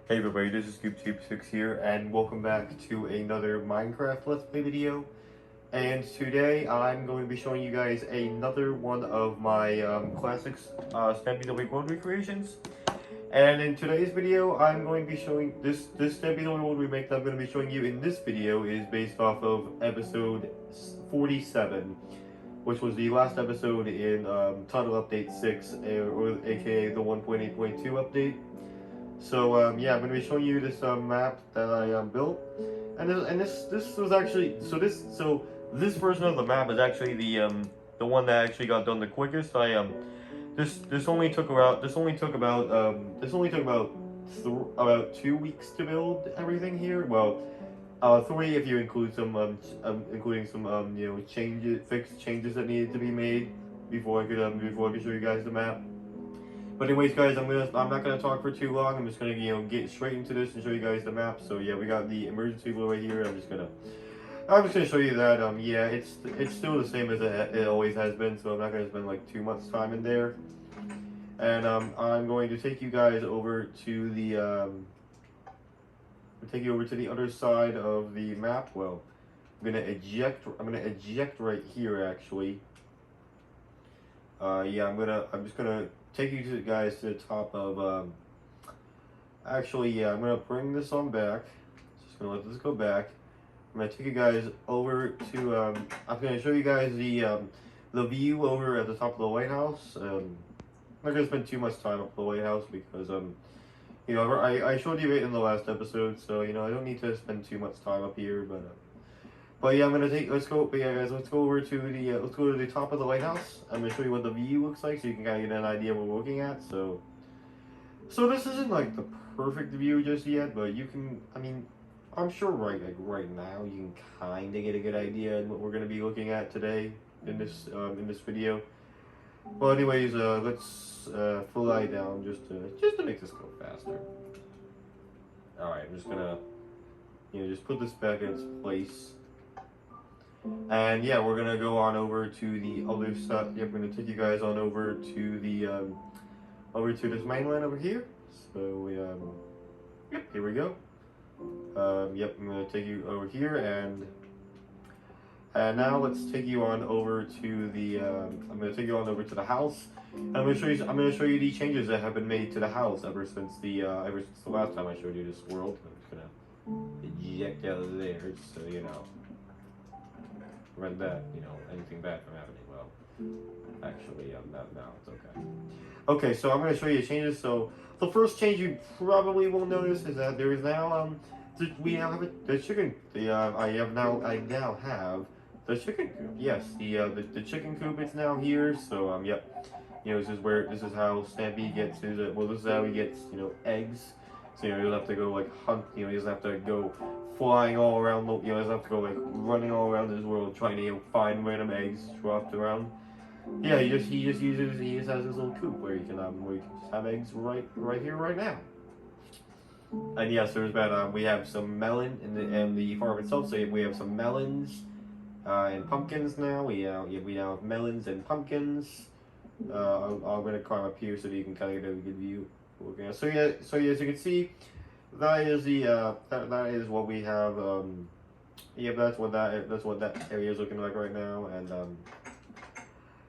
Hey everybody, this is ScoopTube6 here, and welcome back to another Minecraft Let's Play video. And today I'm going to be showing you guys another one of my classics Stampy the World recreations. And in today's video, I'm going to be showing this Stampy the World remake that I'm going to be showing you in this video is based off of episode 47, which was the last episode in Title Update 6, or aka the 1.8.2 update. So yeah, I'm gonna be showing you this map that I built, and this was actually this version of the map is actually the one that actually got done the quickest. This only took about 2 weeks to build everything here. Well, 3 if you include some including some fixed changes that needed to be made before I could show you guys the map. But anyways, guys, I'm not gonna talk for too long. I'm just gonna get straight into this and show you guys the map. So yeah, we got the emergency blue right here. I'm just gonna show you that. Yeah, it's still the same as it always has been. So I'm not gonna spend like too much time in there. And I'm going to take you guys over to the other side of the map. Well, I'm gonna eject right here actually. Yeah, I'm just gonna take you guys to the top of, actually, yeah, I'm gonna bring this on back. Just gonna let this go back. I'm gonna take you guys over to, I'm gonna show you guys the view over at the top of the White House. I'm not gonna spend too much time up the White House because, I showed you it in the last episode, so, I don't need to spend too much time up here, but yeah, let's go over to the top of the lighthouse. I'm gonna show you what the view looks like, so you can kind of get an idea of what we're looking at. So this isn't like the perfect view just yet, but I'm sure right now you can kind of get a good idea of what we're gonna be looking at today in this video. Well, anyways, let's fly down just to make this go faster. All right, I'm just gonna just put this back in its place. And yeah, we're gonna go on over to the other side. Yep, we're gonna take you guys on over to the over to this mainland over here. So yep, here we go. Yep, I'm gonna take you over here, and now let's take you on over to the. I'm gonna take you on over to the house. And I'm gonna show you the changes that have been made to the house ever since the last time I showed you this world. I'm just gonna eject out of there, just so you know. Prevent that, anything bad from happening. Well, actually, no, it's okay. Okay, so I'm going to show you changes. So the first change you probably will notice is that there is now we now have the chicken. I now have the chicken coop. Yes, the chicken coop is now here. So yep, this is how Stampy gets his. This is how he gets eggs. So he doesn't have to go like hunt. He doesn't have to go flying all around. He doesn't have to go like running all around this world trying to find random eggs dropped around. Yeah, he just has this little coop where you can just have eggs right here right now. And yes, there's been we have some melon in the farm itself. So we have some melons and pumpkins now. We now have melons and pumpkins. I'm gonna climb up here so that you can kind of get a good view. Okay, so yeah, as you can see, that is the that is what we have. Yeah, that's what that area is looking like right now,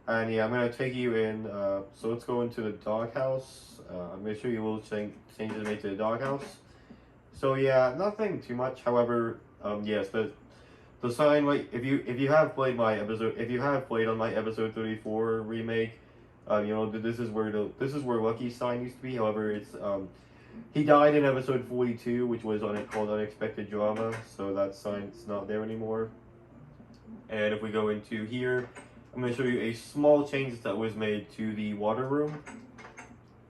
and yeah, I'm gonna take you in. So let's go into the doghouse. I'm gonna show you a little changes made to the doghouse. So yeah, nothing too much. However, yes, the sign, like if you have played on my episode 34 remake. This is where Lucky's sign used to be. However, it's he died in episode 42, which was called Unexpected Drama. So that sign's not there anymore. And if we go into here, I'm going to show you a small change that was made to the water room,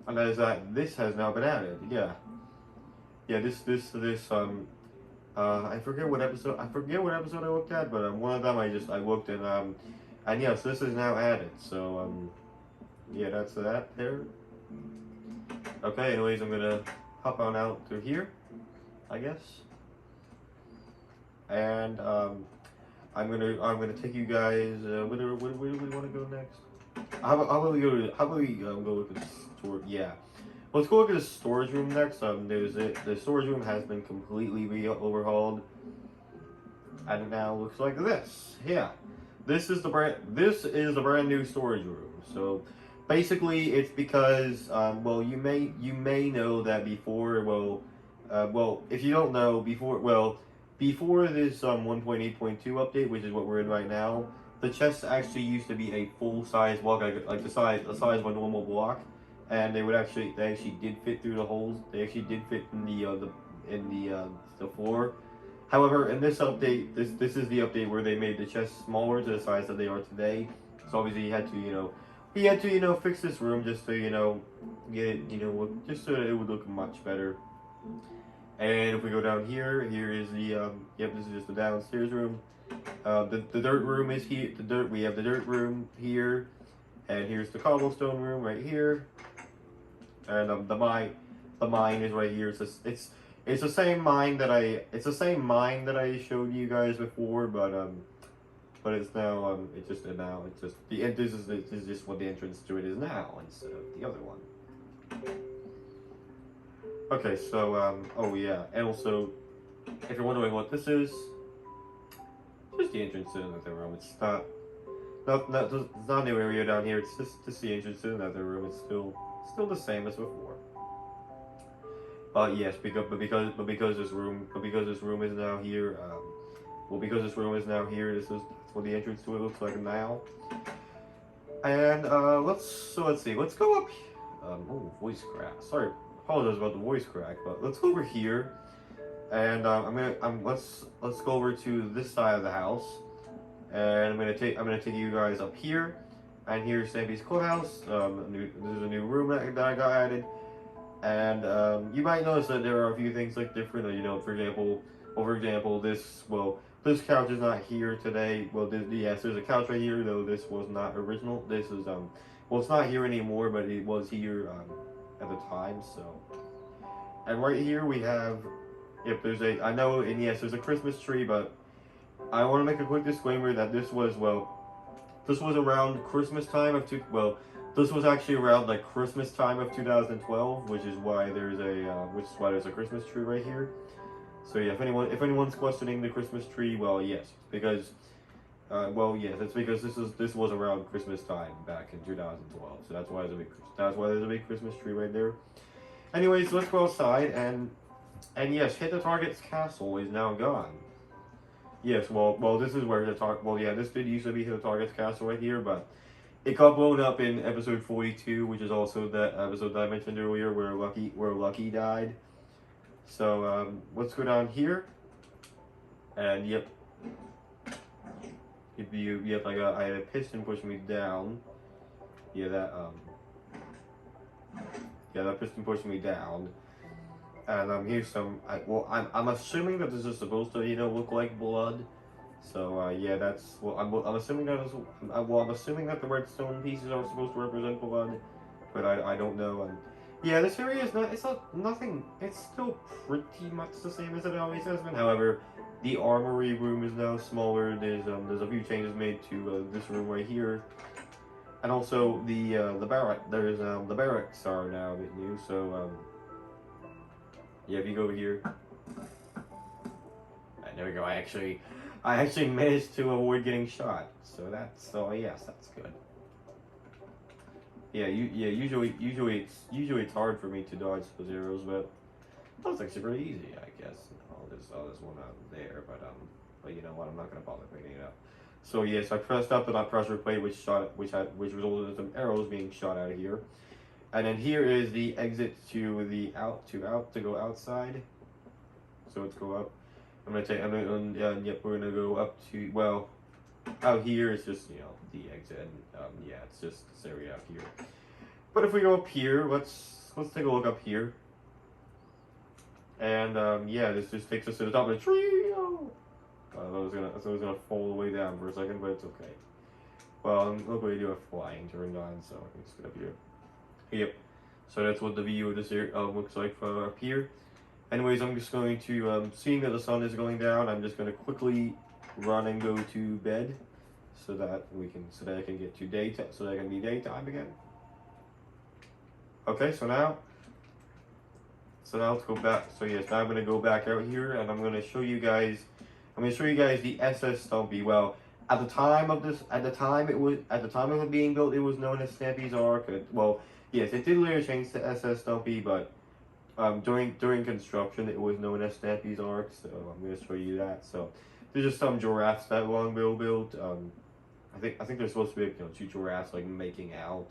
and that is that this has now been added. Yeah, this I forget what episode I looked at, but one of them I looked and yes, this is now added. So yeah, that's that there. Okay, anyways, I'm gonna hop on out through here, I guess. And I'm gonna take you guys. Where do we want to go next? How about we go with this tour? Yeah, let's go look at the storage room next. The storage room has been completely overhauled, and it now looks like this. Yeah, this is the brand new storage room. So basically, it's because well, you may know that before, well, if you don't know, before this 1.8.2 update, which is what we're in right now, the chests actually used to be a full size block, like the size of a normal block, and they actually did fit through the holes. They actually did fit in the floor. However, in this update, this is the update where they made the chests smaller to the size that they are today. So obviously he had to fix this room just to get it just so that it would look much better. And if we go down here, here is the yep, this is just the downstairs room. The dirt room is here. We have the dirt room here, and here's the cobblestone room right here. And the mine is right here. It's the same mine that I showed you guys before, but it's now it's just this is just what the entrance to it is now instead of the other one. Okay, so oh yeah, and also if you're wondering what this is, just the entrance to another room. It's not a new area down here. It's just the entrance to another room. It's still the same as before. Yes, because this room is now here. Because this room is now here, that's what the entrance to it looks like now. And let's see. Let's go up. Oh, voice crack. Sorry, apologize about the voice crack. But let's go over here, and let's go over to this side of the house, and I'm gonna take you guys up here, and here's Stampy's clubhouse. There's a new room that I got added. And you might notice that there are a few things like different. For example, this couch is not here today. Well, yes, there's a couch right here, though this was not original. This is well, it's not here anymore, but it was here at the time. So, and right here we have, if there's I know, and yes, there's a Christmas tree, but I want to make a quick disclaimer that this was around Christmas time of this was actually around like Christmas time of 2012, which is why there's a Christmas tree right here. So yeah, if anyone's questioning the Christmas tree, well, yes, because it's because this was around Christmas time back in 2012. So that's why there's a big Christmas tree right there. Anyways, let's go outside and yes, Hit the Target's castle is now gone. Yes, this is where this did used to be Hit the Target's castle right here, but it got blown up in episode 42, which is also that episode that I mentioned earlier where Lucky died. So let's go down here, and yep, I had a piston pushing me down. Yeah, that piston pushing me down. And here's some. I'm assuming that this is supposed to look like blood. So yeah, that's I'm assuming I'm assuming that the redstone pieces are supposed to represent blood, but I don't know. And yeah, this area is nothing. It's still pretty much the same as it always has been. However, the armory room is now smaller. There's a few changes made to this room right here, and also the barracks are now a bit new. So yeah, if you go over here, there we go. I actually managed to avoid getting shot, so yes, that's good. Yeah, usually it's hard for me to dodge those arrows, but that was actually pretty easy, I guess. There's one out there, but you know what? I'm not gonna bother picking it up. So yes, I pressed up the not pressure plate, which resulted in some arrows being shot out of here, and then here is the exit to go outside. So let's go up. We're gonna go up to, out here is just, the exit, and, yeah, it's just this area out here. But if we go up here, let's take a look up here. And, yeah, this just takes us to the top of the tree. I was gonna fall all the way down for a second, but it's okay. Well, look, we do a flying turned on, so I can just get up here. Yep. So that's what the view of this area looks like from up here. Anyways, I'm just going to, seeing that the sun is going down, I'm just going to quickly run and go to bed, so that I can get to daytime, so that I can be daytime again. Okay, so now So now let's go back. So yes, now I'm gonna go back out here, and I'm gonna show you guys. I'm gonna show you guys the SS Stampy. Well, at the time of it being built, it was known as Stampy's Ark. Well, yes, it did later change to SS Stampy, but during construction, it was known as Stampy's Ark. So I'm gonna show you that. So there's just some giraffes that Longbill built. I think there's supposed to be two giraffes like making out.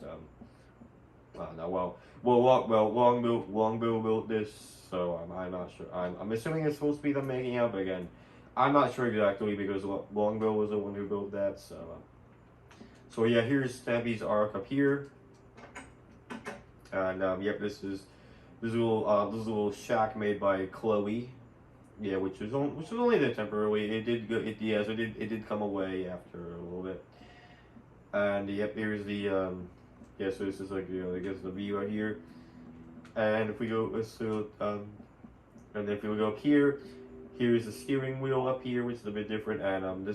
No, Longbill built this, so I'm not sure. I'm assuming it's supposed to be them making out, but again, I'm not sure exactly because Longbill was the one who built that. So yeah, here's Stampy's Ark up here, and yep, this is a little shack made by Chloe. Yeah, which was only there temporarily. It did come away after a little bit. And yep, here's the yeah. So this is like I guess the view right here. And if we go and then if we go up here, here's the steering wheel up here, which is a bit different. And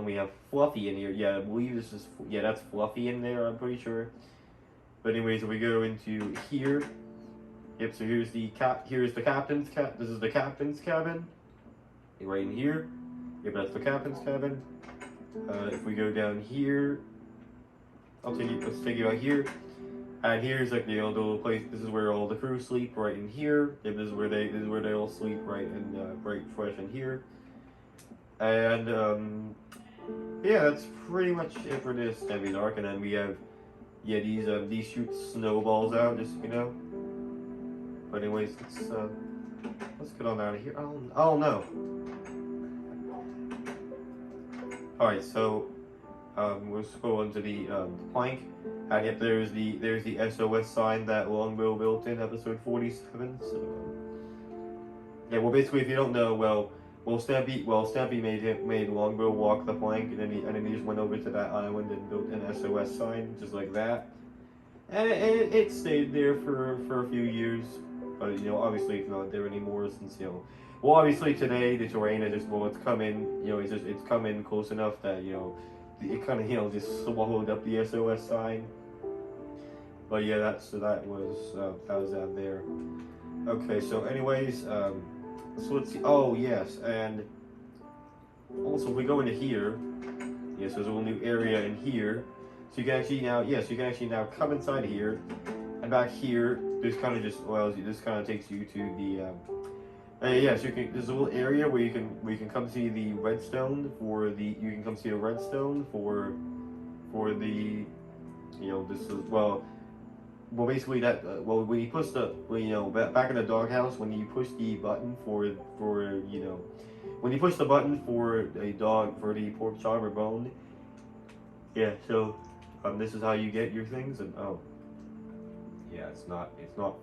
we have Fluffy in here. Yeah, I believe that's Fluffy in there. I'm pretty sure. But anyways, if we go into here, yep. So here's the captain's This is the captain's cabin. Right in here. Yep, that's the captain's cabin. If we go down here, let's take you out here. And here's like the little place. This is where all the crew sleep, right in here. Yep, this is where they all sleep, right fresh in here. And yeah, that's pretty much it for this Stampy's Ark. And then we have these shoot snowballs out, just But anyways, let's get on out of here. Oh no. Alright, so we'll scroll into the plank, and yep, there's the SOS sign that Longbill built in episode 47. So yeah, well basically if you don't know, Stampy made Longbill walk the plank, and then he just went over to that island and built an SOS sign just like that, and it stayed there for a few years, but obviously it's not there anymore since well, obviously today the terrain is it's come in, it's come in close enough that it kind of just swallowed up the SOS sign. But yeah, that was out there. Okay, so anyways, so let's see. Oh yes, and also if we go into here, yes, there's a little new area in here, so you can actually now come inside here, and back here this kind of takes you to the yes, there's a little area where you can come see the redstone for the this is basically that when you push back in the doghouse, when you push the button when you push the button for the pork chop or bone, yeah, so this is how you get your things. And yeah, it's not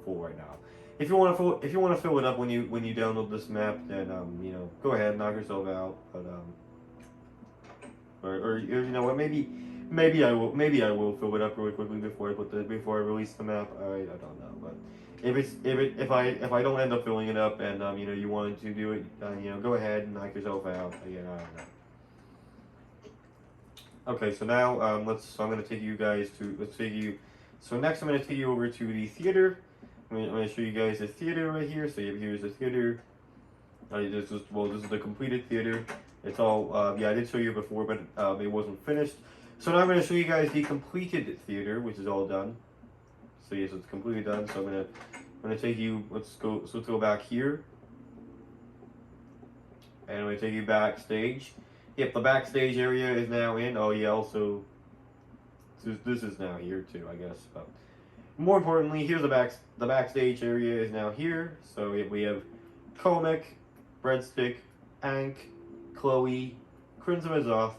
full right now. If you want to fill it up when you download this map, then go ahead, knock yourself out. But or what, maybe I will fill it up really quickly before I release the map. I don't know, but if I don't end up filling it up and you wanted to do it, go ahead and knock yourself out. Again, I don't know. Okay, so now I'm gonna take you guys to So next I'm gonna take you over to the theater. I'm going to show you guys the theater right here. So here's the theater. This is the completed theater. It's all, I did show you before, but it wasn't finished. So now I'm going to show you guys the completed theater, which is all done. So yes, it's completely done. So I'm going to take you, let's go back here. And I'm going to take you backstage. Yep, the backstage area is now in. Oh yeah, also, this is now here too, I guess. But more importantly, here's the backstage area is now here. So we have Comic, Breadstick, Hank, Chloe, Crimson Azoth,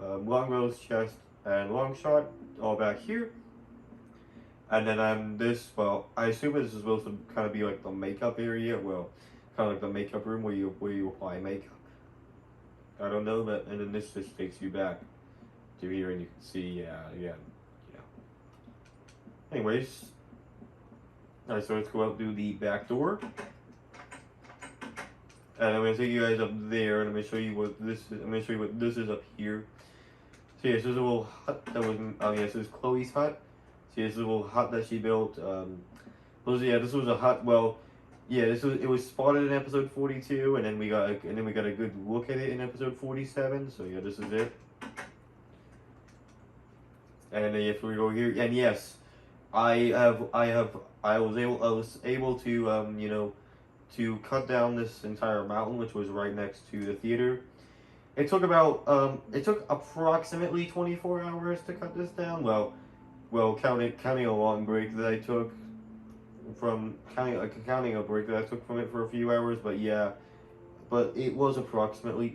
Longrose Chest, and Longshot all back here. And then I assume this is supposed to kind of be like the makeup area. Well, kind of like the makeup room where you apply makeup. I don't know, but and then this just takes you back to here, and you can see, yeah. Anyways, alright, so let's go out through the back door, and I'm gonna take you guys up there, and I'm gonna show you what this is. I'm gonna show you what this is up here. So yeah, this is a little hut that was. This is Chloe's hut. See, this is a little hut that she built. This was a hut. Well, yeah, it was spotted in episode 42, and then we got a good look at it in episode 47. So yeah, this is it. And if we go here, and yes, I was able to to cut down this entire mountain, which was right next to the theater. It took approximately 24 hours to cut this down. Well, counting a long break that I took from counting a break that I took from it for a few hours, but yeah, but it was approximately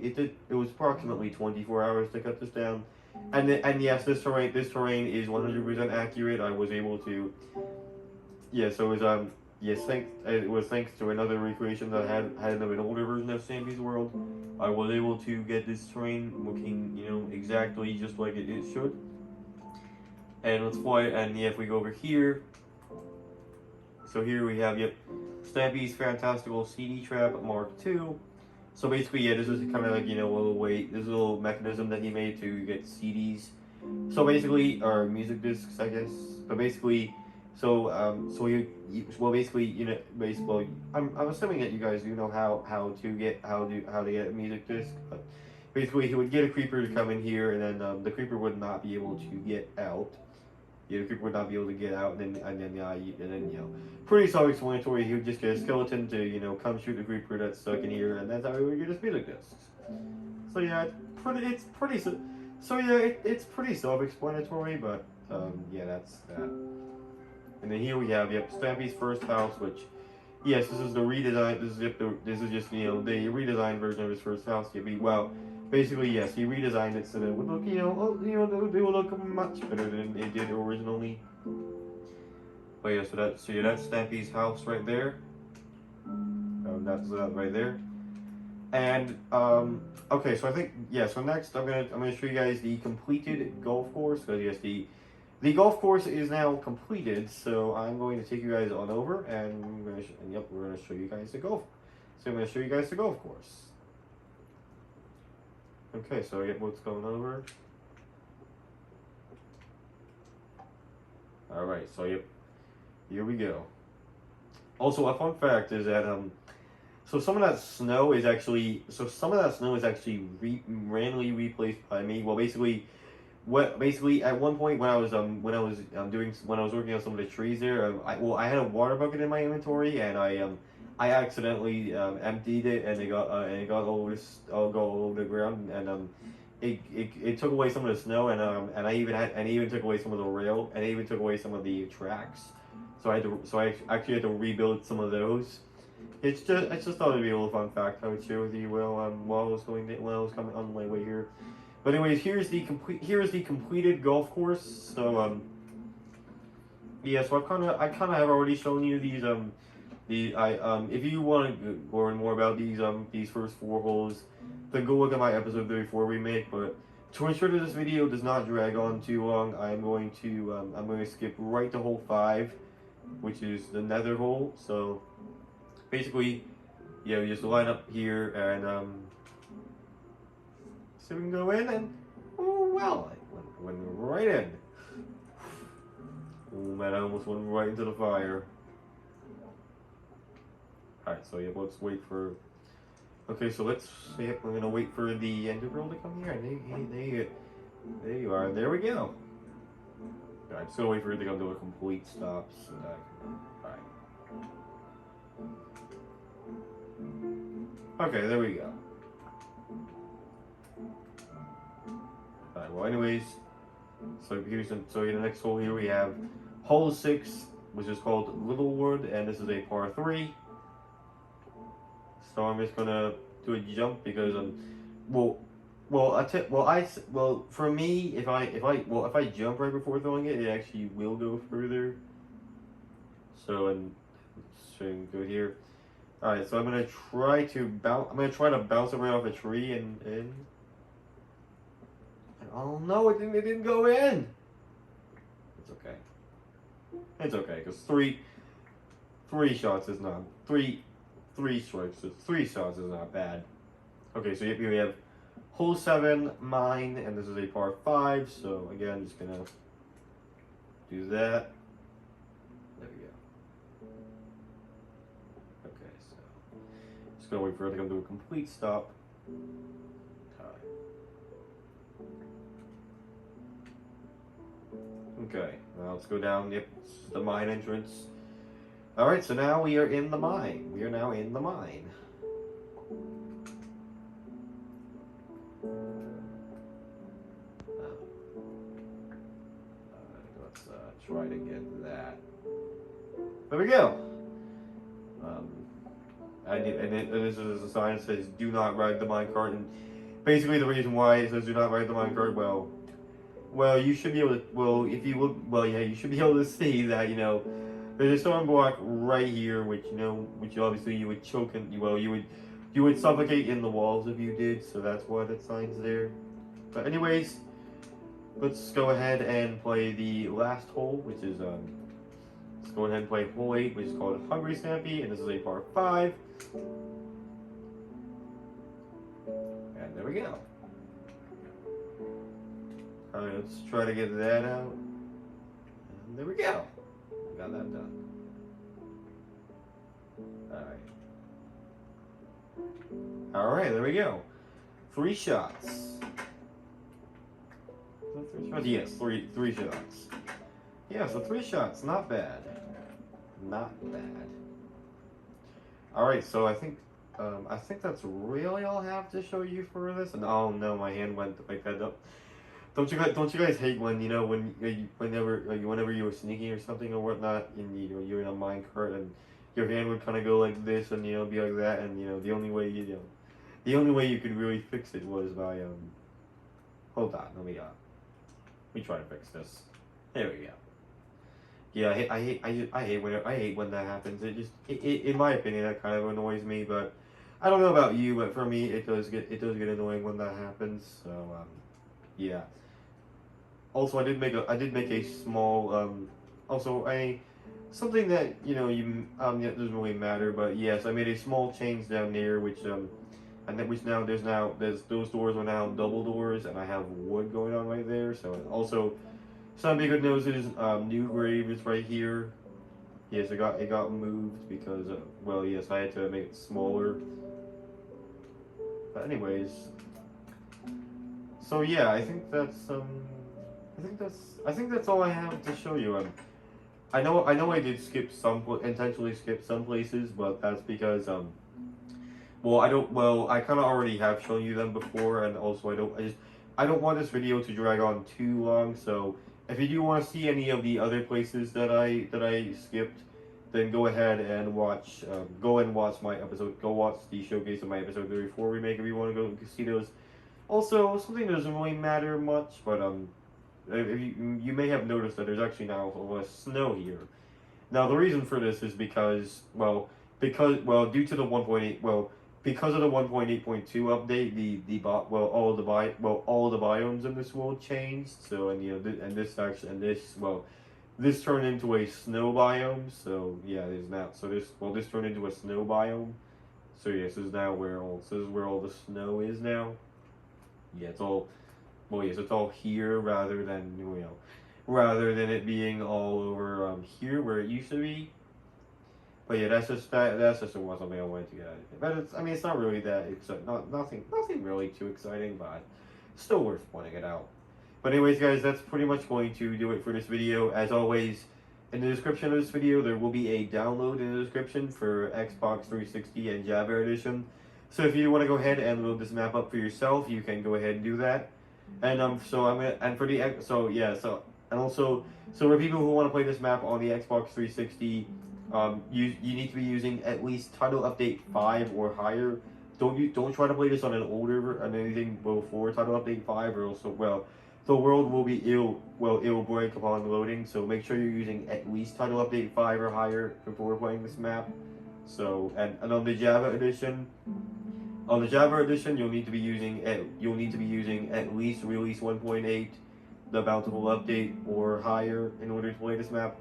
24 hours to cut this down. And yes, this terrain is 100% accurate. I was able to, yeah, so it was yes, it was thanks to another recreation that had of an older version of Stampy's World. I was able to get this terrain looking, exactly just like it should. And let's fly it, and yeah, if we go over here, so here we have, yep, Stampy's Fantastical CD Trap Mark II. So basically, yeah, this is kind of like, this is a little mechanism that he made to get CDs. So basically, or music discs, I guess. But basically, basically, I'm assuming that you guys do know how to get a music disc. But basically, he would get a creeper to come in here, and then the creeper would not be able to get out. Yeah, the creeper would not be able to get out, and then pretty self-explanatory. He would just get a skeleton to come shoot the creeper that's stuck in here, and that's how he would get his music discs. So yeah, it's pretty self-explanatory, but yeah, that's that. And then here we have Stampy's first house, which yes, this is the redesign. This is just the redesigned version of his first house. Basically, yes, he redesigned it so that it would look, it would look much better than it did originally. But yeah, that's Stampy's house right there. That's that right there. And okay, so I think so next I'm gonna show you guys the completed golf course, because yes, the golf course is now completed. So I'm going to take you guys on over, and we're gonna show you guys the golf. So I'm gonna show you guys the golf course. Okay, so what's going over. Alright, so here we go. Also, a fun fact is that some of that snow is actually randomly replaced by me. Well, basically at one point when I was working on some of the trees there, I had a water bucket in my inventory, and I accidentally emptied it, and it got all over the ground, and it took away some of the snow, and I even took away some of the rail, and I even took away some of the tracks. So I actually had to rebuild some of those. I just thought it'd be a little fun fact I would share with you while I was coming on my way here. But anyways, here's the completed golf course. So so I kind of have already shown you these if you want to learn more about these first 4 holes, then go look at my episode 34 remake. But to ensure that this video does not drag on too long, I'm going to skip right to hole 5, which is the nether hole. So basically, you just line up here, and so we can go in, and I went right in. Oh man, I almost went right into the fire. Alright, so let's wait for. Okay, so we're gonna wait for the ender pearl to come here. And there you are. There we go. Alright, I'm just gonna wait for it to come to a complete stop. So alright. Okay, there we go. Alright, well, anyways, so in the next hole here we have hole 6, which is called Littlewood, and this is a par 3. So I'm just gonna do a jump because for me, if I jump right before throwing it, it actually will go further. So go here. All right, so I'm gonna try to bounce it right off a tree and oh no, it didn't go in. It's okay. It's okay, because three shots is not three strikes. 3 shots is not bad. Okay, so here we have hole 7, mine, and this is a par 5. So again, I'm just gonna do that. There we go. Okay. Just gonna wait for it to come to a complete stop. Okay, now let's go down. Yep, this is the mine entrance. Alright, so now we are in the mine. We are now in the mine. Let's try to get that. There we go. And this is a sign that says "Do not ride the minecart." And basically, the reason why it says "Do not ride the minecart," well, you should be able to. Well, if you look, well, yeah, you should be able to see that there's a stone block right here, which obviously you would choke and you would suffocate in the walls if you did. So that's why that sign's there. But anyways, let's go ahead and play the last hole, which is let's go ahead and play hole 8, which is called Hungry Stampy, and this is a part 5. And there we go. Alright, let's try to get that out. And there we go. Got that done. Alright, there we go. 3 shots. Is that 3 shots? Yes, three shots. Yeah, so 3 shots, not bad. Not bad. Alright, so I think that's really all I have to show you for this. And oh no, my hand went like that up. Don't you guys hate when whenever you were sneaking or something or whatnot, and you're in a minecart and your hand would kind of go like this and be like that, and the only way you could really fix it was by hold on, let me try to fix this. There we go. Yeah, I hate when that happens. It in my opinion, that kind of annoys me, but I don't know about you, but for me it does get annoying when that happens. So yeah. Also, I did make a small something that it doesn't really matter, but yes, I made a small change down there, which those doors are now double doors, and I have wood going on right there. So also, somebody could notice new grave is right here. Yes, it got moved because yes, I had to make it smaller. But anyways, so yeah, I think that's all I have to show you. I know I did intentionally skip some places, but that's because I kind of already have shown you them before, and also I don't want this video to drag on too long. So if you do want to see any of the other places that I skipped, then go ahead and watch my episode. Go watch the showcase of my episode 34 remake if you want to go see those. Also, something that doesn't really matter much, but if you may have noticed that there's actually now a lot of snow here. Now the reason for this is because due to the 1.8 because of the 1.8.2 update, all the biomes in this world changed. So this turned into a snow biome. So yeah, this turned into a snow biome. So yes, this is where all the snow is now. Yeah, it's all here rather than it being all over here where it used to be. But yeah, that's just something I wanted to get out of it. But it's not really that nothing really too exciting, but still worth pointing it out. But anyways, guys, that's pretty much going to do it for this video. As always, in the description of this video, there will be a download in the description for Xbox 360 and Java Edition. So if you want to go ahead and load this map up for yourself, you can go ahead and do that. And for people who want to play this map on the Xbox 360, you need to be using at least Title Update 5 or higher. Don't try to play this on an older anything before Title Update 5, or also the world will be it will break upon loading. So make sure you're using at least Title Update 5 or higher before playing this map. So and on the Java Edition. On the Java Edition, you'll need to be using at least release 1.8, the Bountiful Update or higher in order to play this map.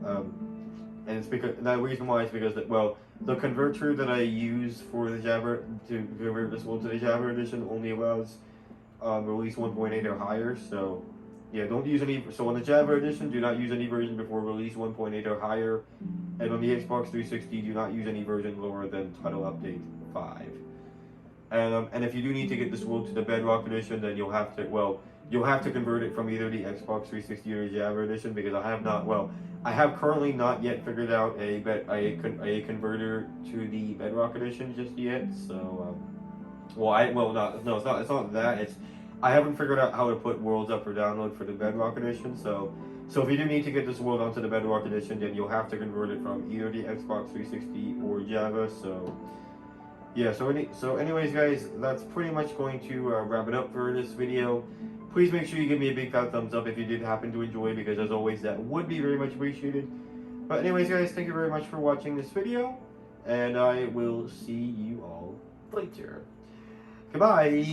And it's because the reason why is because the converter that I use for the Java to convert this world to the Java Edition only allows release 1.8 or higher. So yeah, don't use any. So on the Java edition, do not use any version before release 1.8 or higher, and on the Xbox 360, do not use any version lower than Title Update 5. And if you do need to get this world to the Bedrock Edition, then you'll have to convert it from either the Xbox 360 or Java Edition, because I have currently not yet figured out a converter to the Bedrock Edition just yet. So, it's not that. I haven't figured out how to put worlds up for download for the Bedrock Edition. So if you do need to get this world onto the Bedrock Edition, then you'll have to convert it from either the Xbox 360 or Java. So. Yeah, so anyways, guys, that's pretty much going to wrap it up for this video. Please make sure you give me a big fat thumbs up if you did happen to enjoy, because as always, that would be very much appreciated. But anyways, guys, thank you very much for watching this video, and I will see you all later. Goodbye!